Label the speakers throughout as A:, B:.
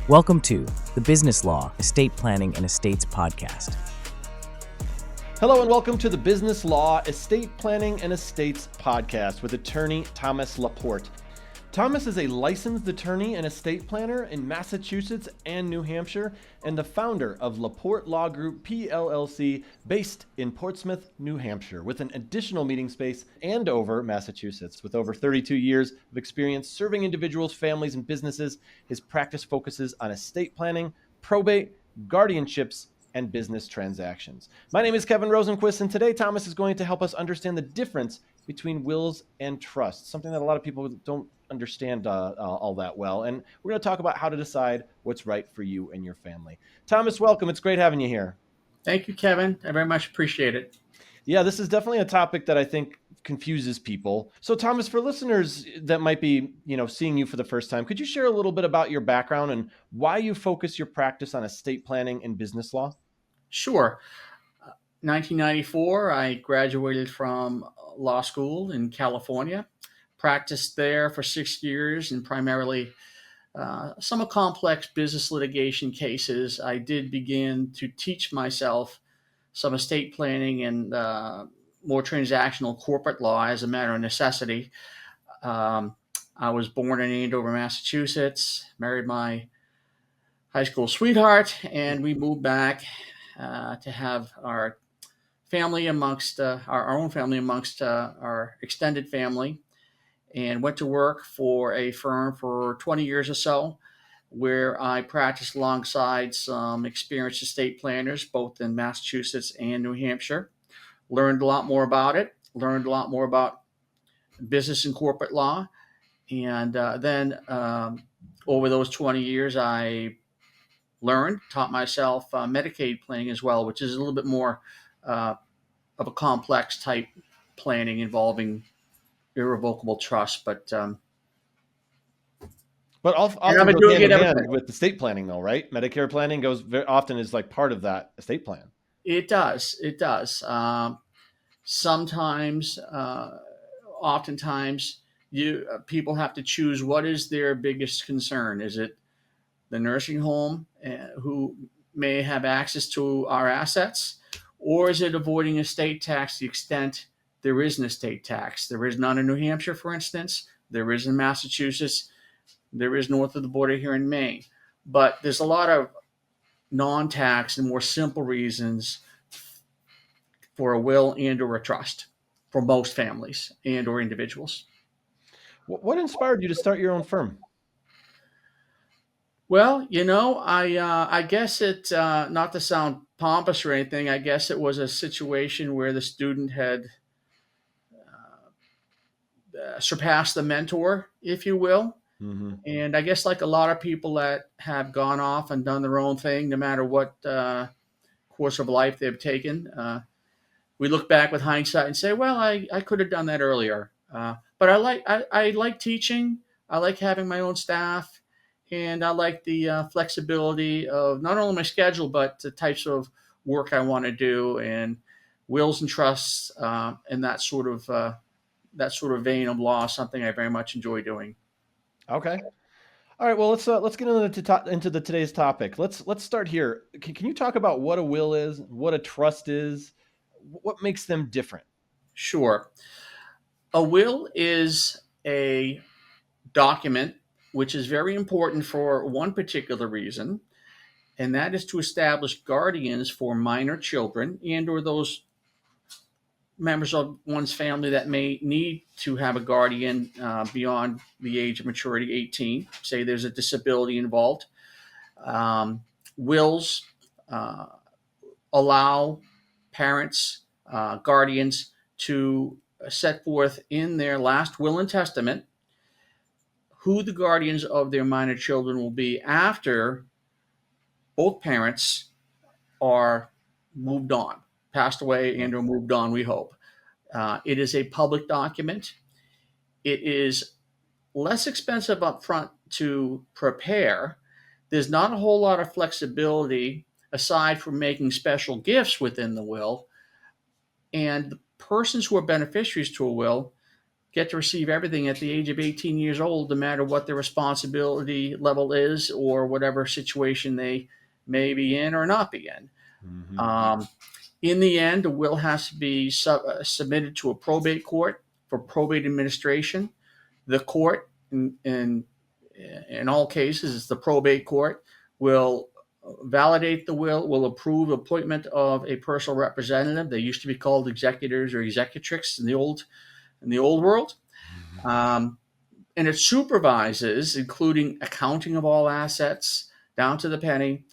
A: Welcome to the Business Law, Estate Planning, and Estates podcast.
B: Hello and welcome to the Business Law, Estate Planning, and Estates podcast with attorney Thomas LaPorte. Thomas is a licensed attorney and estate planner in Massachusetts and New Hampshire, and the founder of LaPorte Law Group PLLC, based in Portsmouth, New Hampshire, with an additional meeting space in Andover, Massachusetts. With over 32 years of experience serving individuals, families, and businesses, his practice focuses on estate planning, probate, guardianships, and business transactions. My name is Kevin Rosenquist, and today Thomas is going to help us understand the difference between wills and trusts, something that a lot of people don't understand all that well. And we're going to talk about how to decide what's right for you and your family. Thomas, welcome. It's great having you here.
C: Thank you, Kevin. I very much appreciate it.
B: Yeah, this is definitely a topic that I think confuses people. So Thomas, for listeners that might be, seeing you for the first time, could you share a little bit about your background and why you focus your practice on estate planning and business law?
C: Sure. 1994, I graduated from law school in California, practiced there for 6 years and primarily some complex business litigation cases. I did begin to teach myself some estate planning and more transactional corporate law as a matter of necessity. I was born in Andover, Massachusetts, married my high school sweetheart, and we moved back to have our family amongst our own family amongst our extended family, and went to work for a firm for 20 years or so, where I practiced alongside some experienced estate planners, both in Massachusetts and New Hampshire. Learned a lot more about it, learned a lot more about business and corporate law. And then over those 20 years, I taught myself Medicaid planning as well, which is a little bit more of a complex type planning involving irrevocable trust. But
B: often goes hand in hand with estate planning, though, right? Medicare planning goes very often is like part of that estate plan.
C: It does. Sometimes, oftentimes, people have to choose what is their biggest concern. Is it the nursing home who may have access to our assets, or is it avoiding estate tax to the extent there is an estate tax? There is none in New Hampshire, for instance. There is in Massachusetts. There is north of the border here in Maine. But there's a lot of non-tax and more simple reasons for a will and or a trust for most families and or individuals.
B: What inspired you to start your own firm?
C: Well, I guess it, not to sound pompous or anything, I guess it was a situation where the student had surpassed the mentor, if you will. Mm-hmm. And I guess like a lot of people that have gone off and done their own thing, no matter what course of life they've taken, we look back with hindsight and say, well, I could have done that earlier. But I like teaching. I like having my own staff. And I like the flexibility of not only my schedule, but the types of work I want to do, and wills and trusts, and that sort of vein of law, something I very much enjoy doing.
B: Okay. All right. Well, let's get into today's topic. Let's start here. Can you talk about what a will is, what a trust is, what makes them different?
C: Sure. A will is a document which is very important for one particular reason, and that is to establish guardians for minor children and or those members of one's family that may need to have a guardian beyond the age of maturity, 18. Say there's a disability involved. Wills allow parents, guardians to set forth in their last will and testament who the guardians of their minor children will be after both parents are moved on, passed away and or moved on, we hope. It is a public document. It is less expensive up front to prepare. There's not a whole lot of flexibility aside from making special gifts within the will. And the persons who are beneficiaries to a will get to receive everything at the age of 18 years old, no matter what their responsibility level is or whatever situation they may be in or not be in.
B: Hmm.
C: Um, in the end, a will has to be submitted to a probate court for probate administration. The court, in all cases, it's the probate court, will validate the will approve appointment of a personal representative. They used to be called executors or executrix in the old world. Um, and it supervises, including accounting of all assets down to the penny.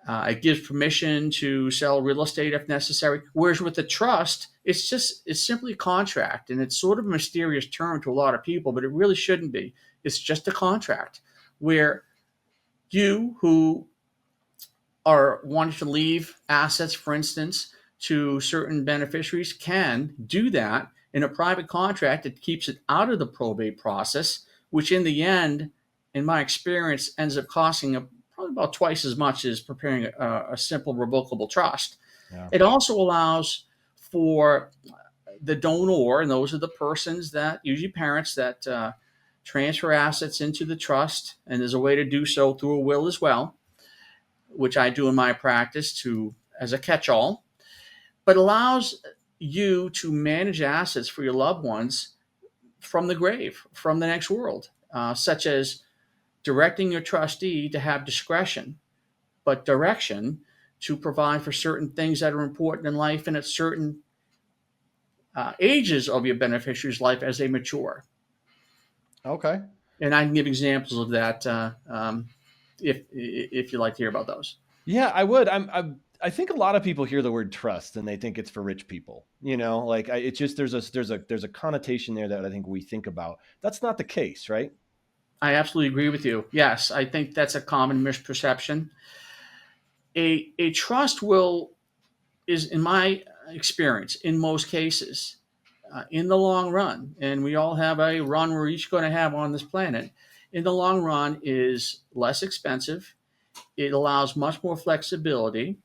C: It gives permission to sell real estate if necessary. Whereas with the trust, it's simply a contract, and it's sort of a mysterious term to a lot of people, but it really shouldn't be. It's just a contract where you who are wanting to leave assets, for instance, to certain beneficiaries can do that in a private contract that keeps it out of the probate process, which in the end, in my experience, ends up costing probably about twice as much as preparing a simple revocable trust.
B: Yeah.
C: It also allows for the donor, and those are the persons that, usually parents, that transfer assets into the trust, and there's a way to do so through a will as well, which I do in my practice as a catch-all, but allows you to manage assets for your loved ones from the grave, from the next world, such as directing your trustee to have discretion, but direction to provide for certain things that are important in life and at certain ages of your beneficiary's life as they mature.
B: Okay.
C: And I can give examples of that if you'd like to hear about those.
B: Yeah, I would. I think a lot of people hear the word trust and they think it's for rich people. Like it's just there's a connotation there that I think we think about. That's not the case, right?
C: I absolutely agree with you. Yes, I think that's a common misperception. A trust will is, in my experience, in most cases, in the long run, and we all have a run we're each going to have on this planet. In the long run, is less expensive. It allows much more flexibility.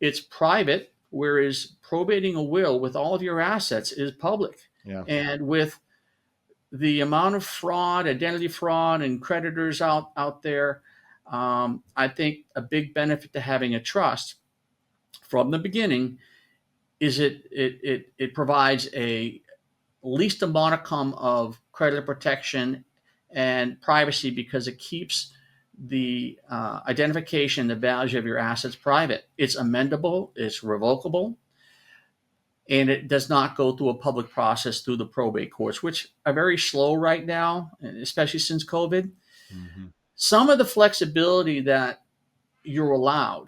C: It's private, whereas probating a will with all of your assets is public.
B: Yeah.
C: And with the amount of fraud, identity fraud, and creditors out there, I think a big benefit to having a trust from the beginning is it provides a least a modicum of credit protection and privacy because it keeps the identification, the value of your assets private. It's amendable, it's revocable, and it does not go through a public process through the probate courts, which are very slow right now, especially since COVID.
B: Hmm.
C: Some of the flexibility that you're allowed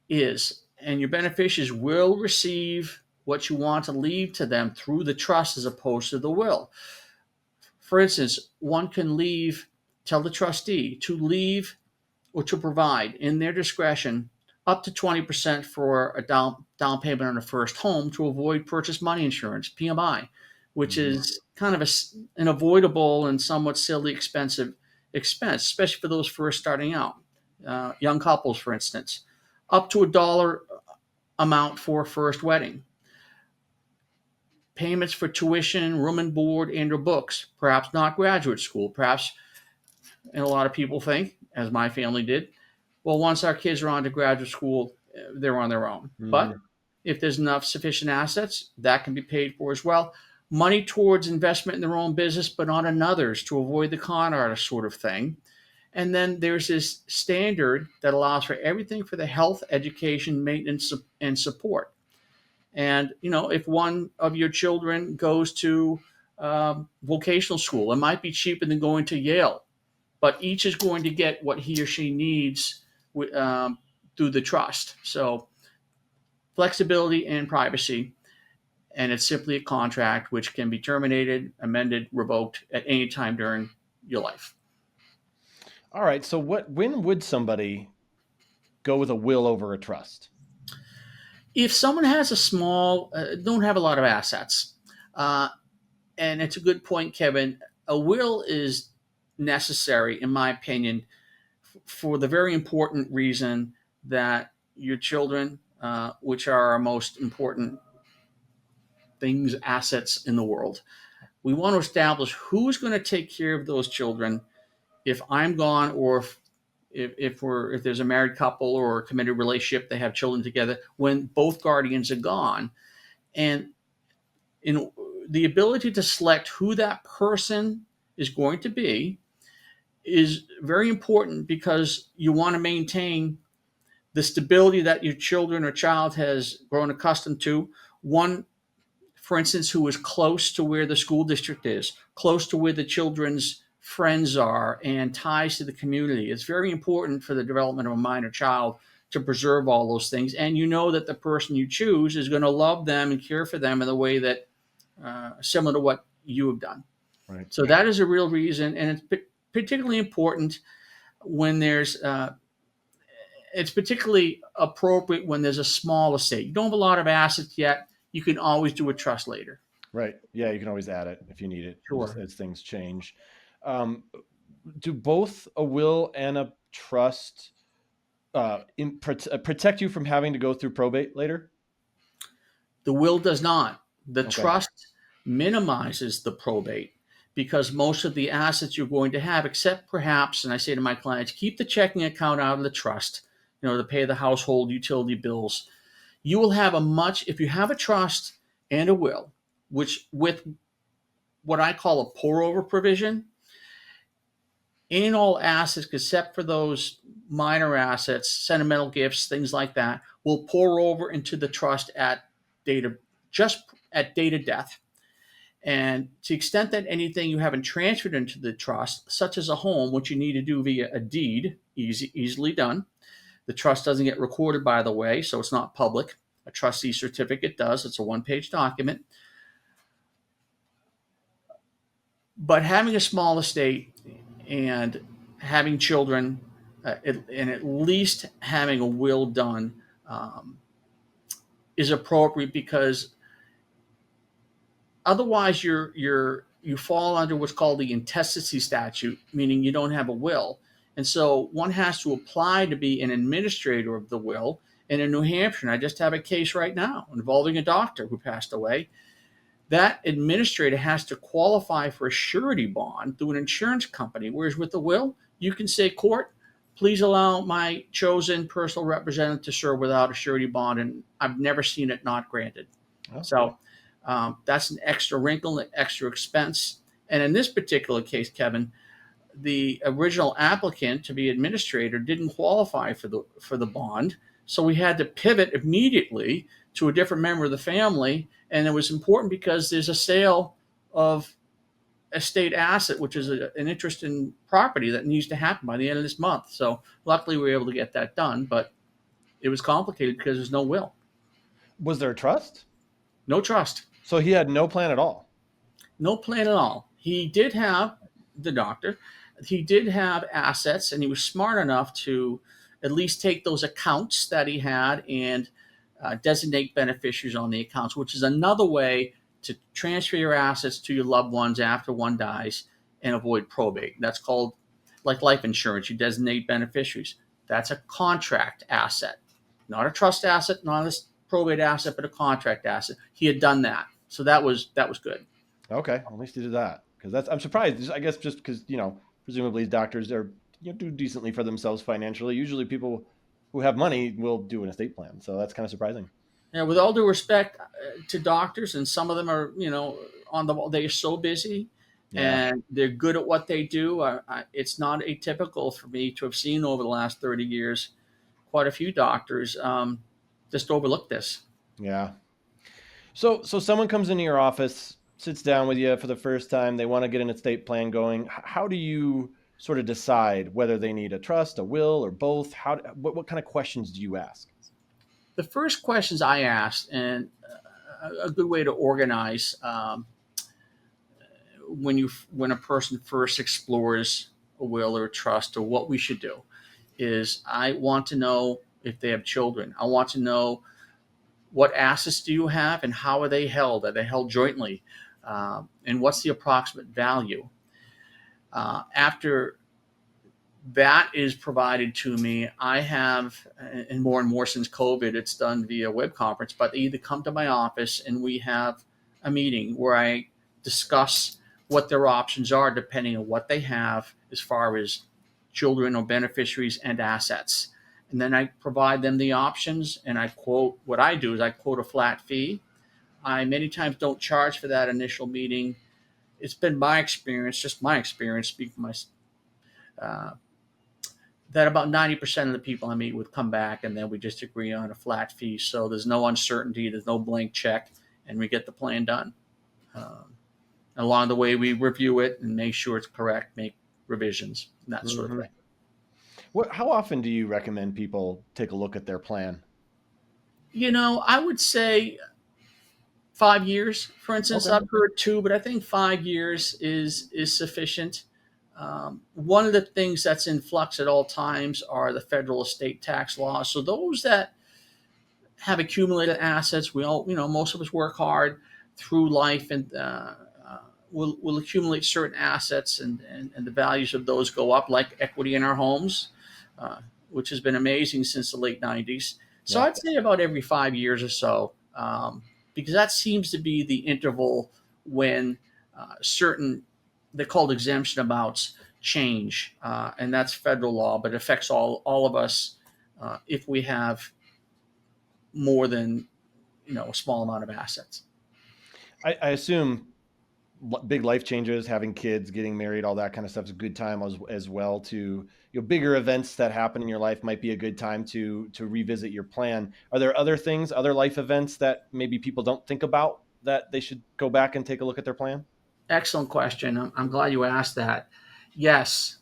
C: is, and your beneficiaries will receive what you want to leave to them through the trust as opposed to the will. For instance, one can tell the trustee to leave or to provide in their discretion up to 20% for a down payment on a first home to avoid purchase money insurance, PMI, which
B: Hmm.
C: is kind of an avoidable and somewhat silly expensive expense, especially for those first starting out, young couples, for instance. Up to $1 amount for first wedding. Payments for tuition, room and board, and/or books. Perhaps not graduate school. Perhaps, and a lot of people think, as my family did, well, once our kids are on to graduate school, they're on their own.
B: Hmm.
C: But if there's enough sufficient assets, that can be paid for as well. Money towards investment in their own business, but not another's to avoid the con artist sort of thing. And then there's this standard that allows for everything for the health, education, maintenance, and support. And, if one of your children goes to vocational school, it might be cheaper than going to Yale, but each is going to get what he or she needs through the trust. So flexibility and privacy. And it's simply a contract which can be terminated, amended, revoked at any time during your life.
B: All right. So when would somebody go with a will over a trust?
C: If someone has don't have a lot of assets, and it's a good point, Kevin, a will is necessary, in my opinion, for the very important reason that your children, which are our most important things, assets in the world. We want to establish who's going to take care of those children if I'm gone, or if there's a married couple or a committed relationship, they have children together when both guardians are gone. And in the ability to select who that person is going to be is very important, because you want to maintain the stability that your children or child has grown accustomed to. One, for instance, who is close to where the school district is, close to where the children's friends are, and ties to the community. It's very important for the development of a minor child to preserve all those things. And you know that the person you choose is going to love them and care for them in a way that similar to what you have done.
B: Right.
C: So that is a real reason, and it's particularly important when it's particularly appropriate when there's a small estate. You don't have a lot of assets yet. You can always do a trust later.
B: Right. Yeah, you can always add it if you need it,
C: Sure.
B: as things change. Do both a will and a trust protect you from having to go through probate later?
C: The will does not. The
B: Okay.
C: trust minimizes the probate, because most of the assets you're going to have, except perhaps, and I say to my clients, keep the checking account out of the trust, to pay the household utility bills. You will have if you have a trust and a will, which with what I call a pour over provision, any and all assets except for those minor assets, sentimental gifts, things like that, will pour over into the trust at date of death. And to the extent that anything you haven't transferred into the trust, such as a home, which you need to do via a deed, easily done. The trust doesn't get recorded, by the way, so it's not public. A trustee certificate does. It's a one-page document. But having a small estate and having children, and at least having a will done, is appropriate, because otherwise you fall under what's called the intestacy statute, meaning you don't have a will. And so one has to apply to be an administrator of the will. And in New Hampshire, and I just have a case right now involving a doctor who passed away, that administrator has to qualify for a surety bond through an insurance company. Whereas with the will, you can say, court, please allow my chosen personal representative to serve without a surety bond. And I've never seen it not granted. Okay. So that's an extra wrinkle, an extra expense. And in this particular case, Kevin, the original applicant to be administrator didn't qualify for the bond. So we had to pivot immediately to a different member of the family. And it was important because there's a sale of estate asset, which is an interest in property that needs to happen by the end of this month. So luckily we were able to get that done, but it was complicated because there's no will.
B: Was there a trust?
C: No trust.
B: So he had no plan at all?
C: No plan at all. He did have, the doctor, he did have assets, and he was smart enough to at least take those accounts that he had and designate beneficiaries on the accounts, which is another way to transfer your assets to your loved ones after one dies and avoid probate. That's called, like life insurance, you designate beneficiaries. That's a contract asset, not a trust asset, not a probate asset, but a contract asset. He had done that. So that was good.
B: Okay, at least he did that. Because I'm surprised. I guess just because presumably doctors are do decently for themselves financially. Usually, people who have money will do an estate plan. So that's kind of surprising.
C: Yeah, with all due respect to doctors, and some of them are they are so busy, and they're good at what they do. It's not atypical for me to have seen over the last 30 years quite a few doctors just overlook this.
B: Yeah. So someone comes into your office, sits down with you for the first time. They want to get an estate plan going. How do you sort of decide whether they need a trust, a will, or both? What kind of questions do you ask?
C: The first questions I asked, and a good way to organize when a person first explores a will or a trust, or what we should do, is I want to know if they have children. I want to know what assets do you have and how are they held? Are they held jointly? And what's the approximate value? After that is provided to me, I have, and more since COVID, it's done via web conference, but they either come to my office and we have a meeting where I discuss what their options are depending on what they have as far as children or beneficiaries and assets. And then I provide them the options, and I quote, what I do is I quote a flat fee. I many times don't charge for that initial meeting. It's been my experience, just my experience, speaking for my, uh, that about 90% of the people I meet with come back, and then we just agree on a flat fee. So there's no uncertainty, there's no blank check, and we get the plan done. Along the way, we review it and make sure it's correct, make revisions, and that sort of thing.
B: How often do you recommend people take a look at their plan?
C: I would say 5 years, for instance.
B: Okay.
C: I've heard 2, but I think 5 years is sufficient. One of the things that's in flux at all times are the federal estate tax laws. So those that have accumulated assets, we all, most of us work hard through life, and we'll accumulate certain assets, and the values of those go up, like equity in our homes, which has been amazing since the late 90s. So
B: Yeah.
C: I'd say about every 5 years or so, because that seems to be the interval when certain, they're called exemption amounts, change. And that's federal law, but it affects all of us if we have more than a small amount of assets.
B: I assume big life changes, having kids, getting married, all that kind of stuff is a good time as well to, bigger events that happen in your life might be a good time to revisit your plan. Are there other things, other life events that maybe people don't think about that they should go back and take a look at their plan?
C: Excellent question. I'm glad you asked that. Yes.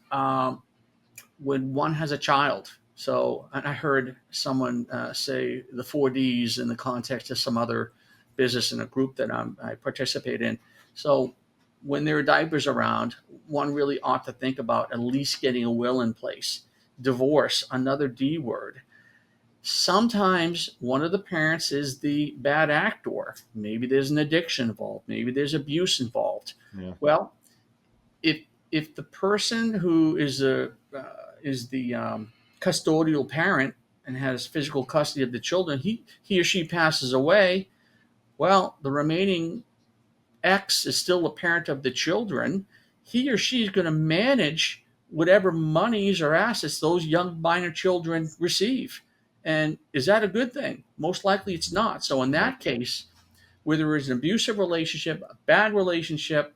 C: When one has a child. So I heard someone say the 4Ds in the context of some other business in a group that I participate in. So when there are diapers around, one really ought to think about at least getting a will in place. Divorce, another D word. Sometimes one of the parents is the bad actor. Maybe there's an addiction involved. Maybe there's abuse involved.
B: Yeah.
C: Well, if the person who is the custodial parent and has physical custody of the children, he or she passes away, well, the remaining X is still a parent of the children. He or she is going to manage whatever monies or assets those young minor children receive. And is that a good thing? Most likely it's not. So in that case, where there is an abusive relationship, a bad relationship,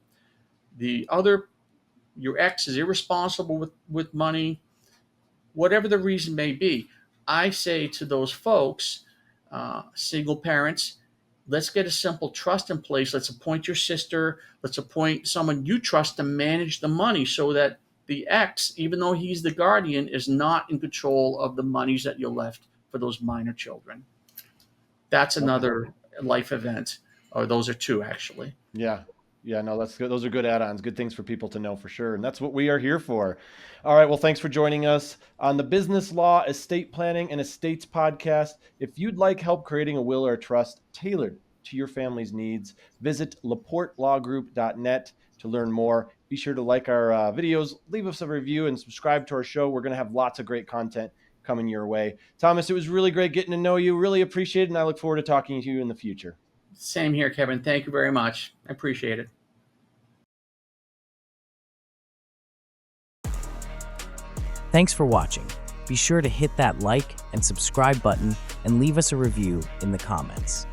C: your ex is irresponsible with money, whatever the reason may be, I say to those folks, single parents, let's get a simple trust in place. Let's appoint your sister. Let's appoint someone you trust to manage the money so that the ex, even though he's the guardian, is not in control of the monies that you left for those minor children. That's another life event, or those are 2 actually.
B: Yeah. Yeah, no, that's good. Those are good add-ons, good things for people to know for sure. And that's what we are here for. All right. Well, thanks for joining us on the Business Law, Estate Planning, and Estates podcast. If you'd like help creating a will or a trust tailored to your family's needs, visit LaPorteLawGroup.net to learn more. Be sure to like our videos, leave us a review, and subscribe to our show. We're going to have lots of great content coming your way. Thomas, it was really great getting to know you. Really appreciate it, and I look forward to talking to you in the future.
C: Same here, Kevin. Thank you very much. I appreciate it.
A: Thanks for watching. Be sure to hit that like and subscribe button and leave us a review in the comments.